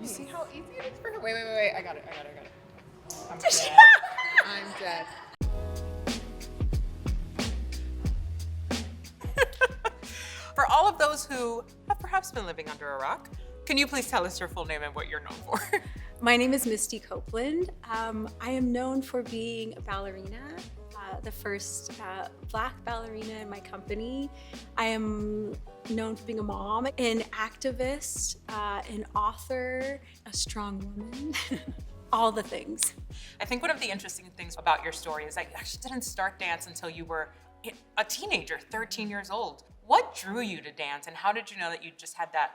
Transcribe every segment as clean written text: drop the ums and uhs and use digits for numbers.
See how easy it is for her? Wait. I got it. I'm Did dead. she- I'm dead. For all of those who have perhaps been living under a rock, can you please tell us your full name and what you're known for? My name is Misty Copeland. I am known for being a ballerina, the first Black ballerina in my company. I am known for being a mom, an activist, an author, a strong woman, all the things. I think one of the interesting things about your story is that you actually didn't start dance until you were a teenager, 13 years old. What drew you to dance, and how did you know that you just had that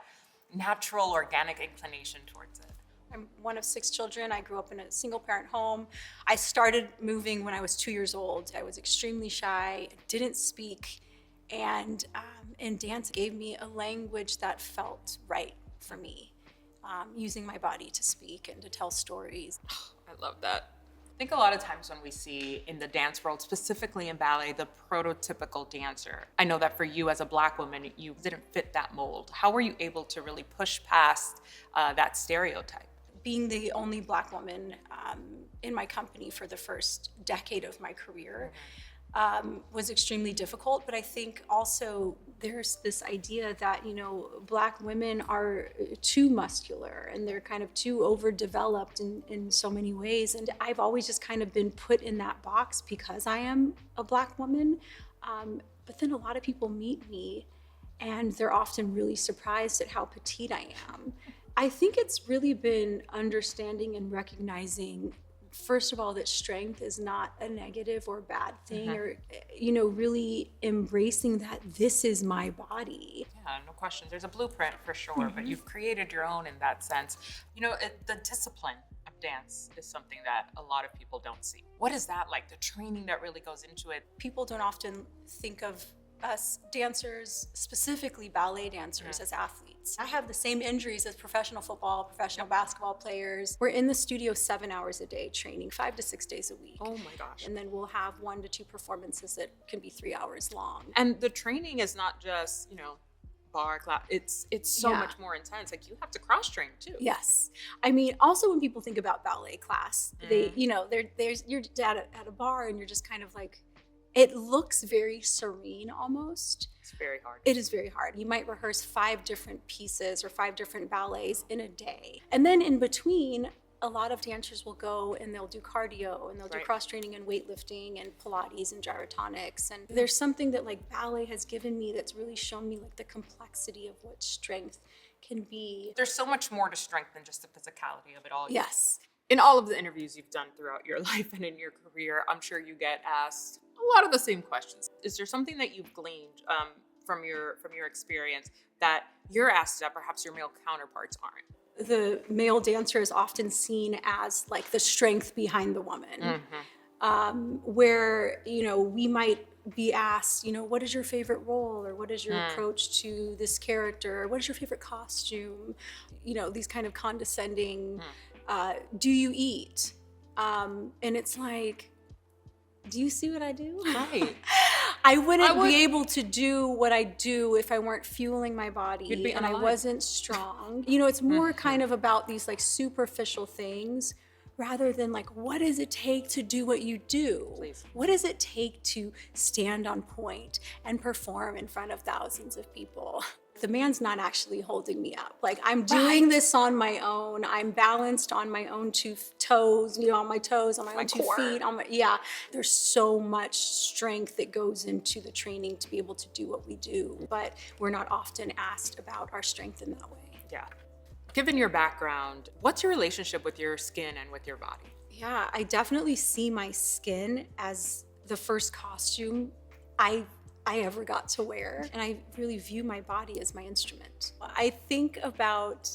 natural, organic inclination towards it? I'm one of 6 children. I grew up in a single parent home. I started moving when I was 2 years old. I was extremely shy, didn't speak, and dance gave me a language that felt right for me, using my body to speak and to tell stories. I love that. I think a lot of times when we see in the dance world, specifically in ballet, the prototypical dancer, I know that for you as a Black woman, you didn't fit that mold. How were you able to really push past that stereotype? Being the only Black woman in my company for the first decade of my career was extremely difficult. But I think also there's this idea that, Black women are too muscular and they're kind of too overdeveloped in so many ways. And I've always just kind of been put in that box because I am a Black woman. But then a lot of people meet me and they're often really surprised at how petite I am. I think it's really been understanding and recognizing, first of all, that strength is not a negative or bad thing, or, really embracing that this is my body. Yeah, no question. There's a blueprint for sure, but you've created your own in that sense. The discipline of dance is something that a lot of people don't see. What is that like, the training that really goes into it? People don't often think of us dancers, specifically ballet dancers, as athletes. I have the same injuries as professional football, professional basketball players. We're in the studio 7 hours a day training, 5 to 6 days a week. Oh my gosh. And then we'll have 1 to 2 performances that can be 3 hours long. And the training is not just, bar class. It's so Yeah. much more intense. Like, you have to cross train too. Yes. I mean, also when people think about ballet class, they, you're at a bar and you're just kind of like, it looks very serene almost. It's very hard. It is very hard. You might rehearse 5 different pieces or 5 different ballets in a day. And then in between, a lot of dancers will go and they'll do cardio and they'll do cross training and weightlifting and Pilates and gyrotonics. And there's something that like ballet has given me that's really shown me like the complexity of what strength can be. There's so much more to strength than just the physicality of it all. Yes. In all of the interviews you've done throughout your life and in your career, I'm sure you get asked a lot of the same questions. Is there something that you've gleaned from your experience that you're asked that perhaps your male counterparts aren't? The male dancer is often seen as like the strength behind the woman, where, we might be asked, what is your favorite role, or what is your approach to this character, or what is your favorite costume, these kind of condescending, do you eat? And it's like, do you see what I do? Right. I wouldn't be able to do what I do if I weren't fueling my body and I wasn't strong. It's more kind of about these like superficial things rather than like, what does it take to do what you do? Please. What does it take to stand on point and perform in front of thousands of people? The man's not actually holding me up. Like, I'm doing this on my own. I'm balanced on my own 2 toes, on my toes, on my own 2 feet. There's so much strength that goes into the training to be able to do what we do, but we're not often asked about our strength in that way. Yeah. Given your background, what's your relationship with your skin and with your body? Yeah, I definitely see my skin as the first costume I ever got to wear. And I really view my body as my instrument. I think about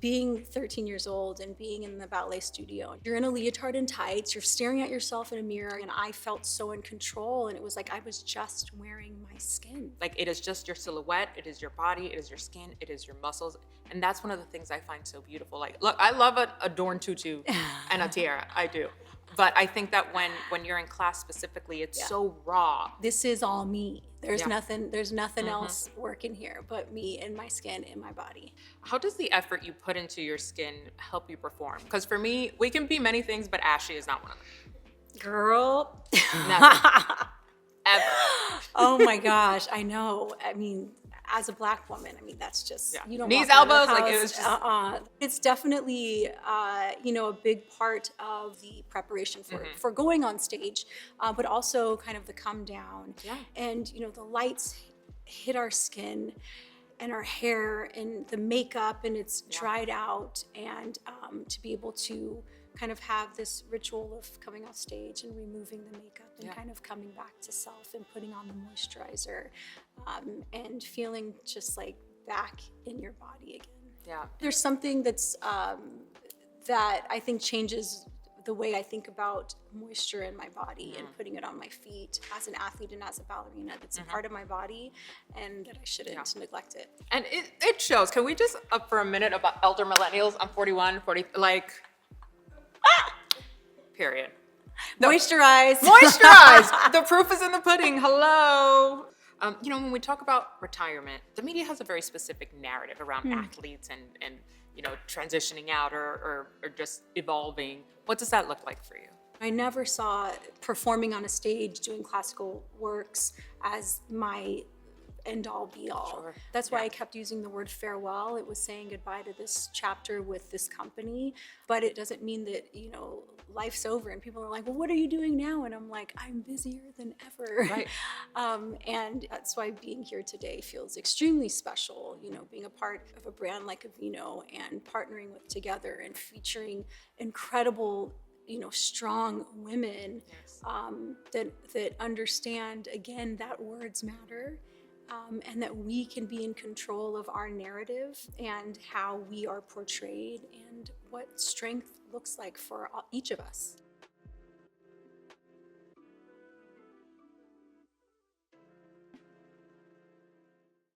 being 13 years old and being in the ballet studio. You're in a leotard and tights, you're staring at yourself in a mirror, and I felt so in control, and it was like I was just wearing my skin. Like, it is just your silhouette, it is your body, it is your skin, it is your muscles. And that's one of the things I find so beautiful. Like, look, I love an adorned tutu and a tiara, I do. But I think that when you're in class specifically, it's so raw. This is all me. There's Yeah. nothing else working here but me and my skin and my body. How does the effort you put into your skin help you perform? Because for me, we can be many things, but ashy is not one of them. Girl. Never. Ever. Oh my gosh, I know. I mean, as a Black woman, I mean, that's just, you don't Knees, walk out of the elbows, like it house. was just. It's definitely, a big part of the preparation for going on stage, but also kind of the come down. Yeah. And, the lights hit our skin and our hair and the makeup, and it's dried out. And to be able to kind of have this ritual of coming off stage and removing the makeup and kind of coming back to self and putting on the moisturizer, and feeling just like back in your body again. Yeah. There's something that's that I think changes the way I think about moisture in my body and putting it on my feet as an athlete and as a ballerina. That's a part of my body, and that I shouldn't neglect it. And it shows. Can we just up for a minute about elder millennials? I'm 41, 40, like, period. Moisturize. Moisturize. The proof is in the pudding. Hello. When we talk about retirement, the media has a very specific narrative around athletes and transitioning out or just evolving. What does that look like for you? I never saw performing on a stage doing classical works as my end all be all. Sure. That's why I kept using the word farewell. It was saying goodbye to this chapter with this company, but it doesn't mean that, life's over and people are like, well, what are you doing now? And I'm like, I'm busier than ever. Right. And that's why being here today feels extremely special, being a part of a brand like Aveeno and partnering with Togethxr and featuring incredible strong women that understand, again, that words matter, and that we can be in control of our narrative and how we are portrayed and what strength looks like for each of us.